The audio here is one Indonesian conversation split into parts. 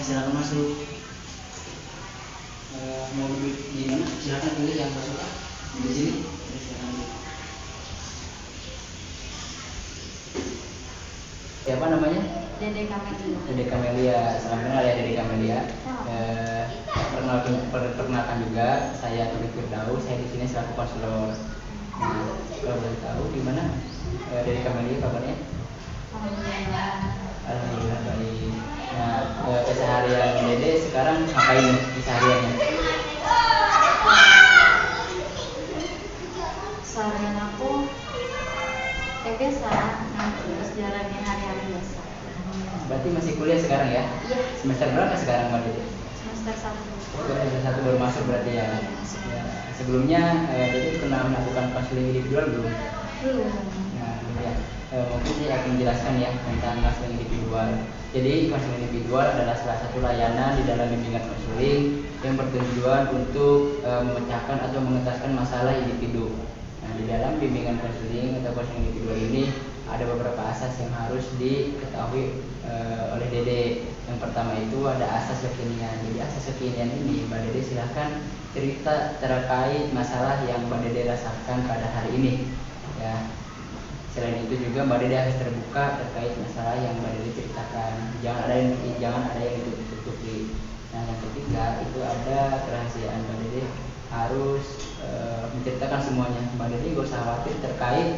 silakan masuk. Mau duduk di mana? Silakan pilih yang suka. Di sini. Siapa namanya? Dede Kamelia. Dede Kamelia, salam kenal ya Dede Kamelia. Perkenalkan juga, saya Turi Firdaus, saya di sini selaku konselor. Nah, kalau boleh tahu gimana Dede Kamelia kabarnya? Alhamdulillah baik. Nah, keseharian Dede sekarang ngapain kesehariannya? Seharian aku biasa, terus jalanin hari-hari biasa. Berarti masih kuliah sekarang ya? Iya. Semester berapa sekarang Mbak Dede? Semester 1. Semester 1 baru masuk berarti ya? Ya. Sebelumnya Dede pernah melakukan konseling individual belum? Belum. Nah, ya. Mungkin saya akan menjelaskan ya tentang konseling individual. Jadi konseling individual adalah salah satu layanan di dalam bimbingan konseling yang bertujuan untuk memecahkan atau mengentaskan masalah individu. Nah, di dalam bimbingan konseling atau konseling individual ini ada beberapa asas yang harus diketahui oleh Dede. Yang pertama itu ada asas kekinian. Jadi asas kekinian ini Mbak Dede silahkan cerita terkait masalah yang Mbak Dede rasakan pada hari ini. Ya. Selain itu juga Mbak Dede harus terbuka terkait masalah yang Mbak Dede ceritakan. Jangan ada yang ditutup-tutupi. Nah, yang ketiga itu ada kerahasiaan. Mbak Dede harus menceritakan semuanya. Mbak Dede gak usah khawatir terkait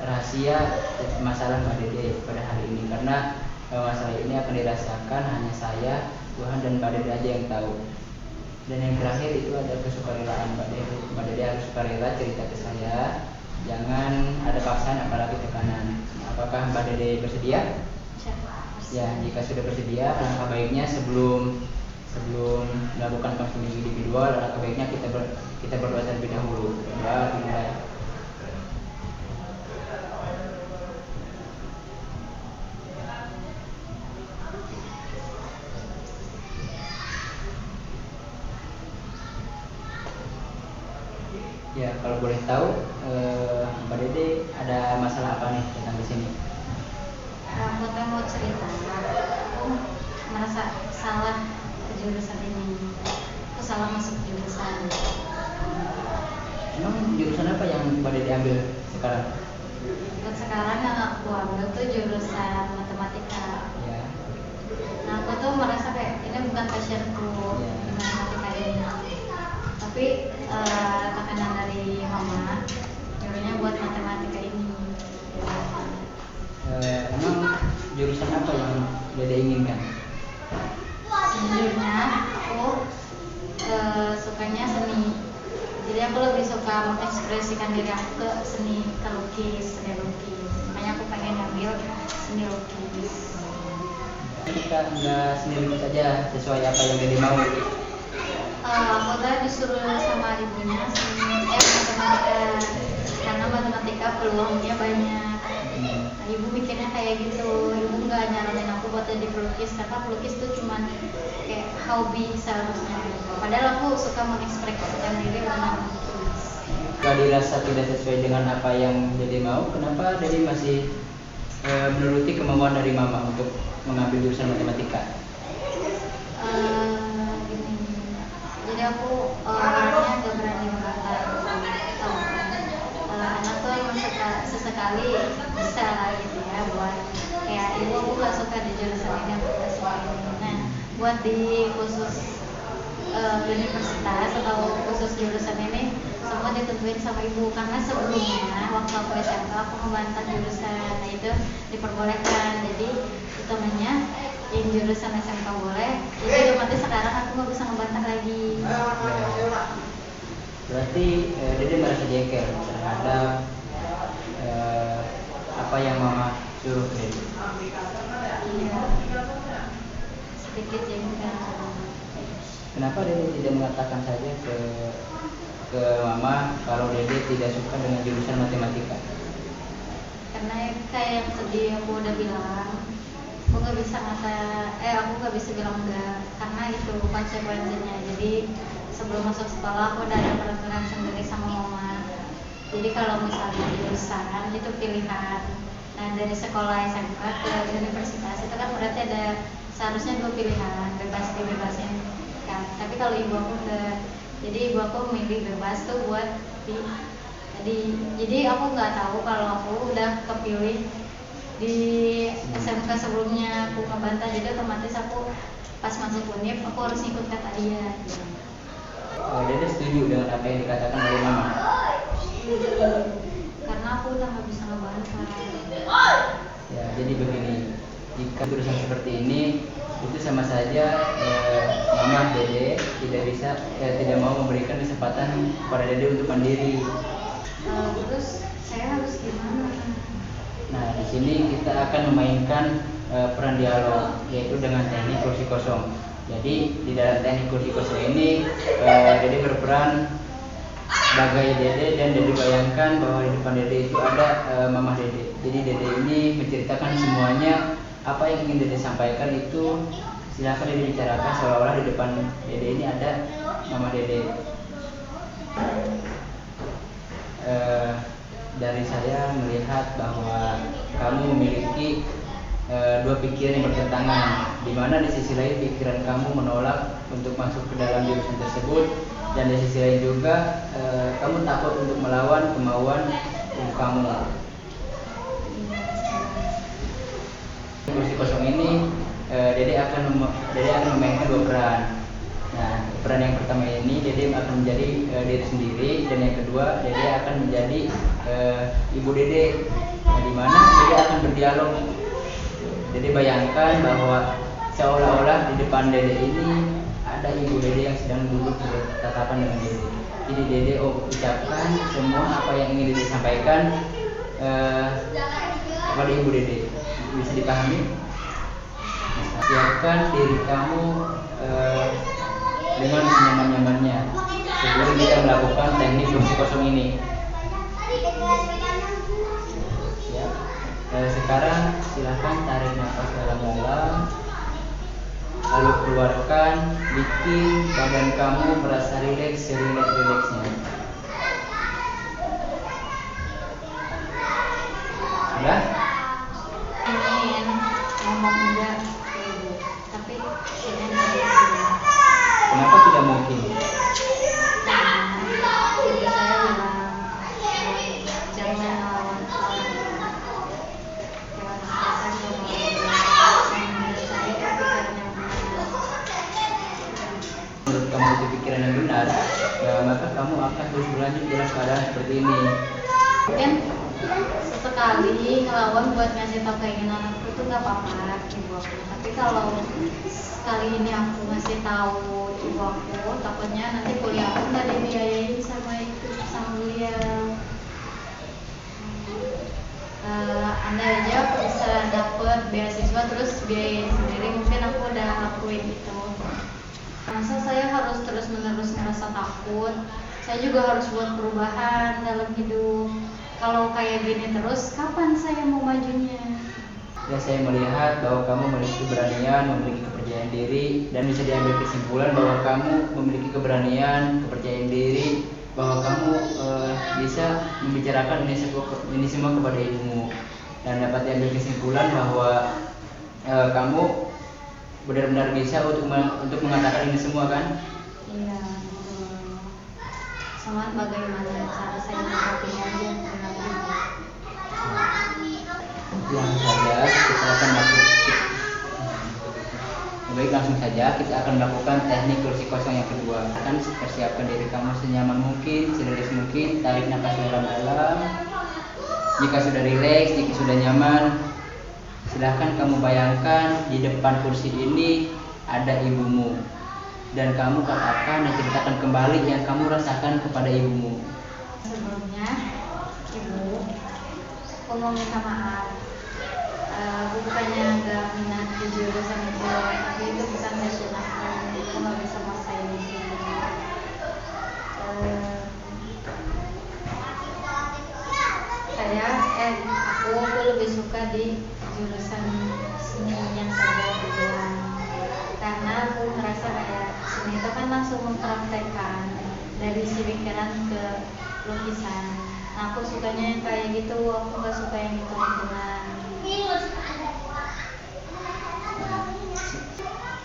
rahasia masalah Mbak Dede pada hari ini, karena masalah ini akan dirasakan hanya saya, Tuhan dan Mbak Dede aja yang tahu. Dan yang terakhir itu ada kesukarelaan Mbak Dede. Mbak Dede harus sukarela cerita ke saya. Jangan ada paksaan apalagi tekanan. Apakah Mbak Dede bersedia? Ya, jika sudah bersedia, alangkah baiknya sebelum melakukan konseling individual, alangkah baiknya kita berdoa terlebih dahulu. Berdoa dimulai. Ya, kalau boleh tahu, Mbak Dede ada masalah apa nih tentang di sini? Aku tuh mau cerita, aku merasa salah ke jurusan ini. Aku salah masuk jurusan. Emang jurusan apa yang Mbak Dede ambil sekarang? Buat sekarang yang aku ambil tuh jurusan matematika. Ya. Nah, aku tuh merasa kayak ini bukan passionku di matematika ini. Tapi tekanan dari mama nyuruhnya buat matematika ini. Emang jurusan apa yang Dede inginkan? Sejujurnya aku sukanya seni. Jadi aku lebih suka mengekspresikan diri aku ke seni lukis. Makanya aku pengen ambil seni lukis. Kita nggak sendiri saja sesuai apa yang Dede mau. Aku tuh disuruh sama ibunya matematika, karena matematika peluangnya banyak. Nah, ibu mikirnya kayak gitu. Ibu nggak nyaranin aku buat jadi pelukis, karena pelukis tuh cuman kayak hobi seharusnya. Padahal aku suka mengekspresikan diri dengan melukis. Kalau dirasa tidak sesuai dengan apa yang Dede mau, kenapa Dede masih menuruti kemauan dari mama untuk mengambil jurusan matematika? Jadi aku orangnya gak berani membantah. Anak tuh emang sesekali bisa gitu ya, buat kayak ibu aku gak suka di jurusan ini, aku gak suka ini. Nah, buat di khusus universitas atau khusus jurusan ini semua ditentuin sama ibu, karena sebelumnya waktu aku SMA aku membantah jurusan. Nah, itu diperbolehkan. Jadi utamanya yang jurusan SMK boleh, jadi otomatis sekarang aku nggak bisa ngebantah lagi. Berarti Dede merasa jengkel terhadap apa yang mama suruh ke Dede? Iya, sedikit jengkel. Kenapa Dede tidak mengatakan saja ke mama kalau Dede tidak suka dengan jurusan matematika? Karena kayak yang tadi aku udah bilang, aku nggak bisa bilang enggak, karena itu konsekuensinya. Jadi sebelum masuk sekolah aku udah ada peraturan sendiri sama mama. Jadi kalau misalnya jurusan itu pilihan. Nah, dari sekolah SMK ke universitas itu kan berarti ada seharusnya dua pilihan, bebas dibebasin kan. Tapi kalau ibu aku enggak, jadi ibu aku milih bebas tuh buat jadi aku nggak tahu kalau aku udah kepilih di SMK sebelumnya aku ngebantah, jadi otomatis aku pas masuk UNIF aku harus ikut kata dia. Dede setuju dengan apa yang dikatakan oleh mama? Karena aku udah nggak bisa ngebantah. Ya, jadi begini, jika urusan seperti ini itu sama saja mama Dede tidak mau memberikan kesempatan kepada Dede untuk mandiri. Terus saya harus gimana? Nah, di sini kita akan memainkan peran dialog, yaitu dengan teknik kursi kosong. Jadi di dalam teknik kursi kosong ini Dede berperan sebagai Dede, dan Dede bayangkan bahwa di depan Dede itu ada mama Dede. Jadi Dede ini menceritakan semuanya, apa yang ingin Dede sampaikan itu silakan Dede bicarakan seolah-olah di depan Dede ini ada mama Dede. Dari saya melihat bahwa kamu memiliki dua pikiran yang bertentangan, di mana di sisi lain pikiran kamu menolak untuk masuk ke dalam jurusan tersebut, dan di sisi lain juga kamu takut untuk melawan kemauan ibu kamu. Kursi kosong ini Dede akan memainkan dua peran. Nah, peran yang pertama ini Dede akan menjadi diri sendiri, dan yang kedua Dede akan menjadi ibu Dede. Nah, di mana Dede akan berdialog. Dede bayangkan bahwa seolah-olah di depan Dede ini ada ibu Dede yang sedang duduk bertatapan dengan Dede. Jadi Dede ucapkan semua apa yang ingin Dede sampaikan kepada ibu Dede. Bisa dipahami? Siapkan diri kamu dengan senyaman-nyamannya sebelum kita melakukan teknik kursi kosong ini. Ya. Sekarang silahkan tarik nafas dalam-dalam, lalu keluarkan, bikin badan kamu merasa rileks, serileks-rileksnya. Sudah? Ingin ngomong enggak ke ibu, tapi kayaknya nggak bisa. Kenapa tidak mungkin? Karena ibu saya bilang jangan melawan orang. Jangan kekerasan sama orang. Menurut saya itu pikiran yang benar. Menurut kamu itu pikiran yang benar, ya maka kamu akan terus berlanjut dalam keadaan seperti ini. Mungkin sesekali ngelawan buat ngasih tau keinginan aku itu nggak apa-apa ibu aku. Tapi kalau sekali ini aku ngasih tahu ibu aku, takutnya nanti kuliah aku nggak dibiayain sama beliau. Andai aja aku bisa dapet beasiswa terus biayain sendiri, mungkin aku udah lakuin itu. Masa saya harus terus-menerus ngerasa takut? Saya juga harus buat perubahan dalam hidup. Kalau kayak gini terus, kapan saya mau majunya? Ya, saya melihat bahwa kamu memiliki keberanian, memiliki kepercayaan diri, dan bisa diambil kesimpulan bahwa kamu memiliki keberanian, kepercayaan diri, bahwa kamu bisa membicarakan ini semua kepada ibumu, dan dapat diambil kesimpulan bahwa kamu benar-benar bisa untuk mengatakan ini semua, kan? Iya, sama bagaimana cara saya menyikapinya aja dengan ibu. Langsung saja kita akan melakukan teknik kursi kosong yang kedua. Akan persiapkan diri kamu senyaman mungkin, serileks mungkin. Tarik nafas dalam-dalam. Jika sudah rileks, jika sudah nyaman, silahkan kamu bayangkan di depan kursi ini ada ibumu, dan kamu katakan dan ceritakan kembali yang kamu rasakan kepada ibumu. Sebelumnya, ibu, aku mau minta maaf. Aku bukannya nggak minat di jurusan itu, tapi itu bukan passion aku nggak bisa maksain di sini. Aku lebih suka di jurusan seni yang saya bilang, karena aku ngerasa kayak seni itu kan langsung mempraktekkan dari si pikiran ke lukisan. Nah, aku sukanya yang kayak gitu, aku nggak suka yang hitung-hitungan.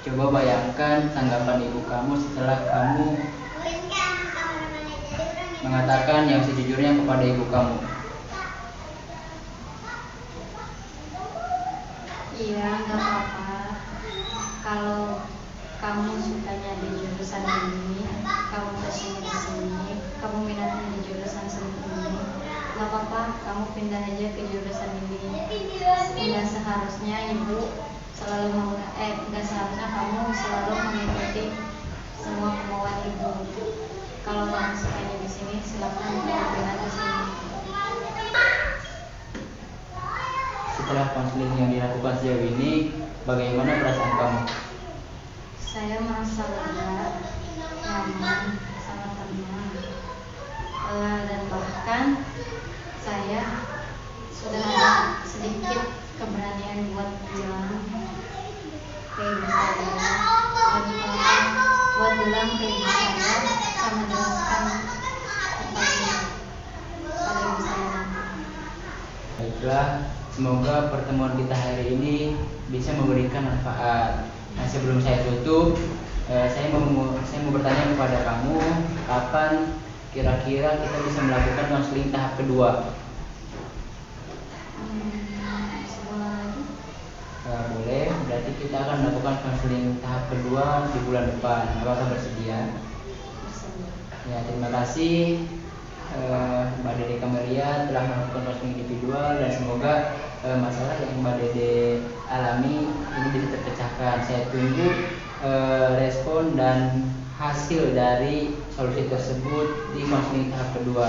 Coba bayangkan tanggapan ibu kamu setelah kamu mengatakan yang sejujurnya kepada ibu kamu. Iya, nggak apa-apa. Kalau kamu sukanya di jurusan ini, kamu passionnya di sini, kamu minatnya di jurusan seni ini, nggak apa-apa. Kamu pindah aja ke jurusan ini. Nggak seharusnya ibu selalu nggak seharusnya kamu selalu mengikuti semua kemauan ibu. Kalau kamu sukanya di sini, silakan kamu pindah ke sini. Setelah konseling yang dilakukan sejauh ini, bagaimana perasaan kamu? Saya merasa lega, nyaman, sangat tenang, dan bahkan saya sudah ada sedikit keberanian buat bilang ke ibu saya, dan buat bilang ke ibu saya sama jelaskan kepada ibu saya nanti. Baiklah, semoga pertemuan kita hari ini bisa memberikan manfaat. Nah, sebelum saya tutup, saya mau bertanya kepada kamu, kapan kira-kira kita bisa melakukan konseling tahap kedua? Sebulan lagi. Boleh, berarti kita akan melakukan konseling tahap kedua di bulan depan. Apakah bersedia? Bersedia. Ya, terima kasih Mbak Dede Kamaria telah melakukan konseling individual, dan semoga masalah yang Mbak Dede alami ini bisa terpecahkan. Saya tunggu respon dan hasil dari solusi tersebut di konseling tahap kedua.